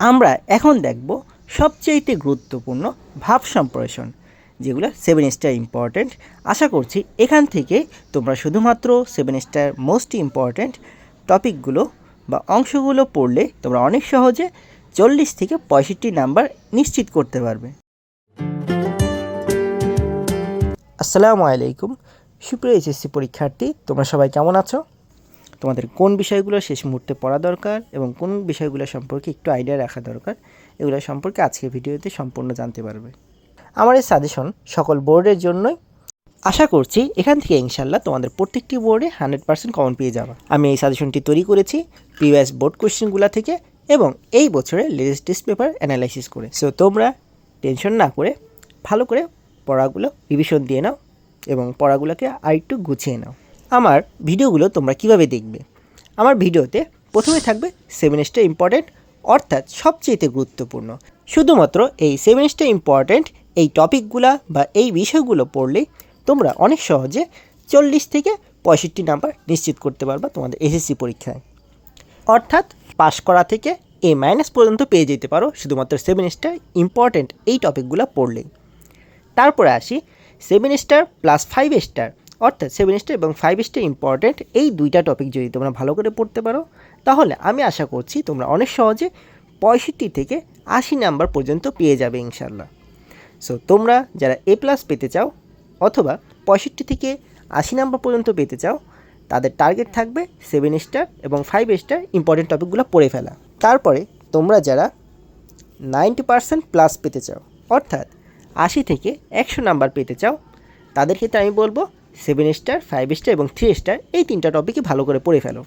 আমরা এখন দেখব সবচেয়ে গুরুত্বপূর্ণ ভাব সম্প্রসারণ, যেগুলো 7 স্টার ইম্পর্ট্যান্ট। আশা করছি এখান থেকে তোমরা শুধুমাত্র 7 স্টার মোস্ট ইম্পর্ট্যান্ট টপিকগুলো বা অংশগুলো পড়লে তোমরা অনেক সহজে 40 থেকে 65 নাম্বার নিশ্চিত করতে পারবে। আসসালামু আলাইকুম সুপ্রিয় এইচএসসি পরীক্ষার্থী, তোমরা সবাই কেমন আছো? তোমাদের কোন বিষয়গুলো শেষ মুহূর্তে পড়া দরকার এবং কোন বিষয়গুলো সম্পর্কে একটু আইডিয়া রাখা দরকার, এগুলো সম্পর্কে আজকের ভিডিওতে সম্পূর্ণ জানতে পারবে। আমার এই সাজেশন সকল বোর্ডের জন্যই। আশা করছি এখান থেকে ইনশাল্লাহ তোমাদের প্রত্যেকটি বোর্ডে 100% কমন পেয়ে যাবে। আমি এই সাজেশনটি তৈরি করেছি প্রিভিয়াস বোর্ড কোয়েশ্চেনগুলো থেকে এবং এই বছরের লেটেস্ট টেস্ট পেপার অ্যানালাইসিস করে। সো তোমরা টেনশন না করে ভালো করে পড়াগুলো রিভিশন দিয়ে নাও এবং পড়াগুলোকে আরেকটু গুছিয়ে নাও। আমার ভিডিওগুলো তোমরা কিভাবে দেখবে? আমার ভিডিওতে প্রথমে থাকবে 7 স্টার ইম্পর্ট্যান্ট, অর্থাৎ সবচেয়ে গুরুত্বপূর্ণ। শুধুমাত্র এই 7 স্টার ইম্পর্ট্যান্ট এই টপিকগুলো বা এই বিষয়গুলো পড়লেই তোমরা অনেক সহজে 40 থেকে 65 নাম্বার নিশ্চিত করতে পারবা তোমাদের এসএসসি পরীক্ষায়। অর্থাৎ পাস করা থেকে A- পর্যন্ত পেয়ে যেতে পারো শুধুমাত্র 7 স্টার ইম্পর্ট্যান্ট এই টপিকগুলো পড়লেই। তারপরে আসি 7 স্টার প্লাস 5 স্টার, অর্থাৎ 7 স্টার এবং 5 স্টার ইম্পর্ট্যান্ট এই দুইটা টপিক যদি তোমরা ভালো করে পড়তে পারো, তাহলে আমি আশা করছি তোমরা অনেক সহজে 65 থেকে 80 নাম্বার পর্যন্ত পেয়ে যাবে ইনশাল্লাহ। সো তোমরা যারা A+ পেতে চাও অথবা 65 থেকে 80 নাম্বার পর্যন্ত পেতে চাও, তাদের টার্গেট থাকবে 7 স্টার এবং 5 স্টার ইম্পর্ট্যান্ট টপিকগুলো পড়ে ফেলা। তারপরে তোমরা যারা 90% প্লাস পেতে চাও, অর্থাৎ 80 থেকে 100 নাম্বার পেতে চাও, তাদের ক্ষেত্রে আমি বলবো 7 স্টার, 5 স্টার এবং 3 স্টার এই তিনটা টপিকই ভালো করে পড়ে ফেলো।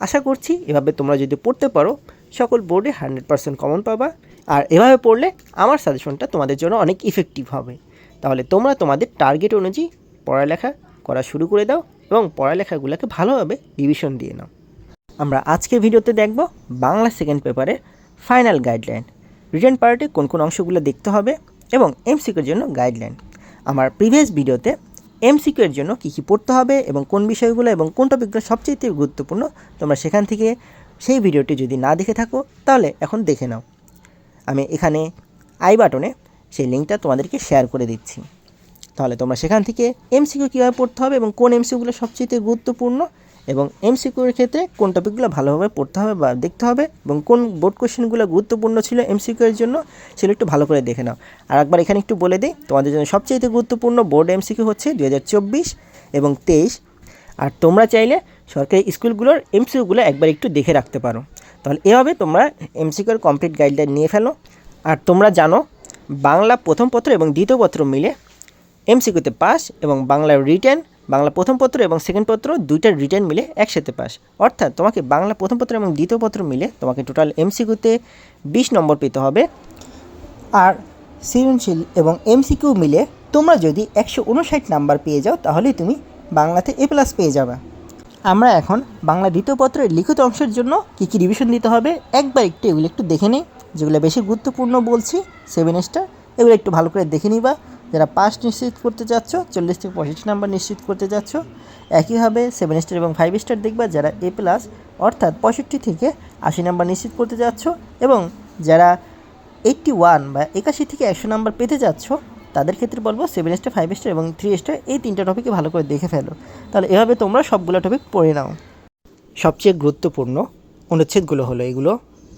আশা করছি এভাবে তোমরা যদি পড়তে পারো সকল বোর্ডে 100% কমন পাবা। আর এভাবে পড়লে আমার সাজেশনটা তোমাদের জন্য অনেক ইফেক্টিভ হবে। তাহলে তোমরা তোমাদের টার্গেট অনুযায়ী পড়ালেখা করা শুরু করে দাও এবং পড়ালেখাগুলোকে ভালোভাবে রিভিশন দিয়ে নাও। আমরা আজকের ভিডিওতে দেখব বাংলা সেকেন্ড পেপারের ফাইনাল গাইডলাইন, রিটেন পার্টে কোন কোন অংশগুলো দেখতে হবে এবং এমসিকিউর জন্য গাইডলাইন। আমার প্রিভিয়াস ভিডিওতে এমসিকিউর জন্য কী কী পড়তে হবে এবং কোন বিষয়গুলো এবং কোন টপিকগুলো সবচেয়ে গুরুত্বপূর্ণ, তোমরা সেখান থেকে সেই ভিডিওটি যদি না দেখে থাকো তাহলে এখন দেখে নাও। আমি এখানে আই বাটনে সেই লিঙ্কটা তোমাদেরকে শেয়ার করে দিচ্ছি। তাহলে তোমরা সেখান থেকে এমসিকিউ কীভাবে পড়তে হবে এবং কোন এমসিকিউগুলো সবচেয়ে গুরুত্বপূর্ণ এবং এমসিকিউর ক্ষেত্রে কোন টপিকগুলো ভালোভাবে পড়তে হবে বা দেখতে হবে এবং কোন বোর্ড কোয়েশ্চেনগুলো গুরুত্বপূর্ণ ছিল এমসিকিউর জন্য, সেগুলো একটু ভালো করে দেখে নাও। আর একবার এখানে একটু বলে দিই, তোমাদের জন্য সবচেয়ে গুরুত্বপূর্ণ বোর্ড এমসিকিউ হচ্ছে 2024 এবং 23। আর তোমরা চাইলে সরকারি স্কুলগুলোর এমসিকিউগুলো একবার একটু দেখে রাখতে পারো। তাহলে এভাবে তোমরা এমসিকিউর কমপ্লিট গাইডলাইন নিয়ে ফেলো। আর তোমরা জানো বাংলা প্রথম পত্র এবং দ্বিতীয় পত্র মিলে এমসিকিউতে পাস এবং বাংলার রিটেন, বাংলা প্রথম পত্র এবং সেকেন্ড পত্র দুইটার রিটেন মিলে একসাথে পাস। অর্থাৎ তোমাকে বাংলা প্রথম পত্র এবং দ্বিতীয় পত্র মিলে তোমাকে টোটাল এমসিকিউতে 20 নম্বর পেতে হবে। আর সৃজনশীল এবং এমসিকিউ মিলে তোমরা যদি 159 নাম্বার পেয়ে যাও তাহলে তুমি বাংলাতে A+ পেয়ে যাবে। আমরা এখন বাংলা দ্বিতীয় পত্রের লিখিত অংশের জন্য কী কী রিভিশন দিতে হবে একবার এগুলো একটু দেখে নিই। যেগুলো বেশি গুরুত্বপূর্ণ বলছি 7 স্টার, এগুলো একটু ভালো করে দেখে নিবা। যারা পাস নিশ্চিত করতে চাচ্ছ, 40 থেকে 65 নাম্বার নিশ্চিত করতে চাচ্ছ, একইভাবে 7 স্টার এবং 5 স্টার দেখবা। যারা A+ অর্থাৎ 65 থেকে 80 নাম্বার নিশ্চিত করতে চাচ্ছ এবং যারা 81 বা 81 থেকে 100 নাম্বার পেতে যাচ্ছ, তাদের ক্ষেত্রে বলবো 7 স্টার, 5 স্টার এবং 3 স্টার এই তিনটা টপিকে ভালো করে দেখে ফেলো। তাহলে এভাবে তোমরা সবগুলো টপিক পড়ে নাও। সবচেয়ে গুরুত্বপূর্ণ অনুচ্ছেদগুলো হলো এগুলো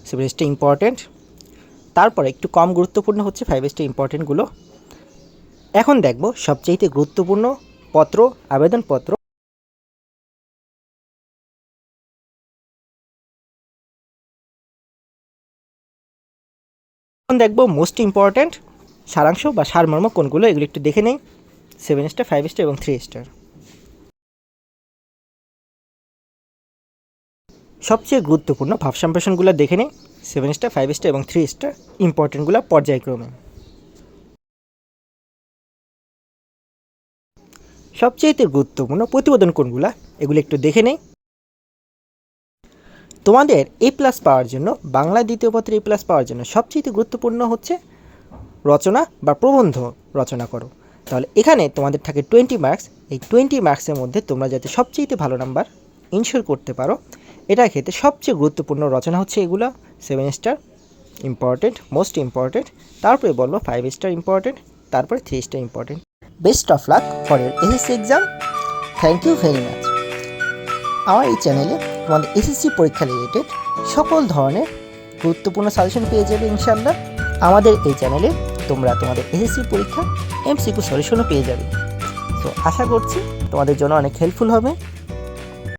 7 স্টার ইম্পর্ট্যান্ট, তারপরে একটু কম গুরুত্বপূর্ণ হচ্ছে 5 স্টার ইম্পর্ট্যান্টগুলো। এখন দেখব সবচেয়ে গুরুত্বপূর্ণ পত্র, আবেদনপত্র। এখন দেখব মোস্ট ইম্পর্ট্যান্ট সারাংশ বা সারমর্ম কোনগুলো, এগুলো একটু দেখে নেই। 7 স্টার, 5 স্টার এবং 3 স্টার। সবচেয়ে গুরুত্বপূর্ণ ভাব সম্প্রসারণগুলো দেখে নেই। 7 স্টার, 5 স্টার এবং 3 স্টার ইম্পর্ট্যান্টগুলো পর্যায়ক্রমে। সবচেয়ে গুরুত্বপূর্ণ প্রতিবেদন কোনগুলো, এগুলো একটু দেখে নেই। তোমাদের A+ পাওয়ার জন্য, বাংলা দ্বিতীয় পত্রে A+ পাওয়ার জন্য সবচেয়ে গুরুত্বপূর্ণ হচ্ছে রচনা বা প্রবন্ধ রচনা করো। তাহলে এখানে তোমাদের থাকে 20 মার্কস। এই 20 মার্কসের মধ্যে তোমরা যাতে সবচেয়ে ভালো নাম্বার ইনশিওর করতে পারো, এটার ক্ষেত্রে সবচেয়ে গুরুত্বপূর্ণ রচনা হচ্ছে এগুলো 7 স্টার। ইম্পর্টেন্ট, মোস্ট ইম্পর্টেন্ট, তারপরে বলবো 5 স্টার ইম্পর্টেন্ট, তারপরে 3 star important. Best of luck for your SSC exam. Thank you very much. আমার এই চ্যানেলে তোমাদের এসএসসি পরীক্ষা রিলেটেড সকল ধরনের গুরুত্বপূর্ণ সাজেশন পেয়ে যাবে ইনশাআল্লাহ। আমাদের এই চ্যানেলে তোমরা তোমাদের এসএসসি পরীক্ষা এমসিকিউ সলিউশনও পেয়ে যাবে। তো আশা করছি তোমাদের জন্য অনেক হেল্পফুল হবে।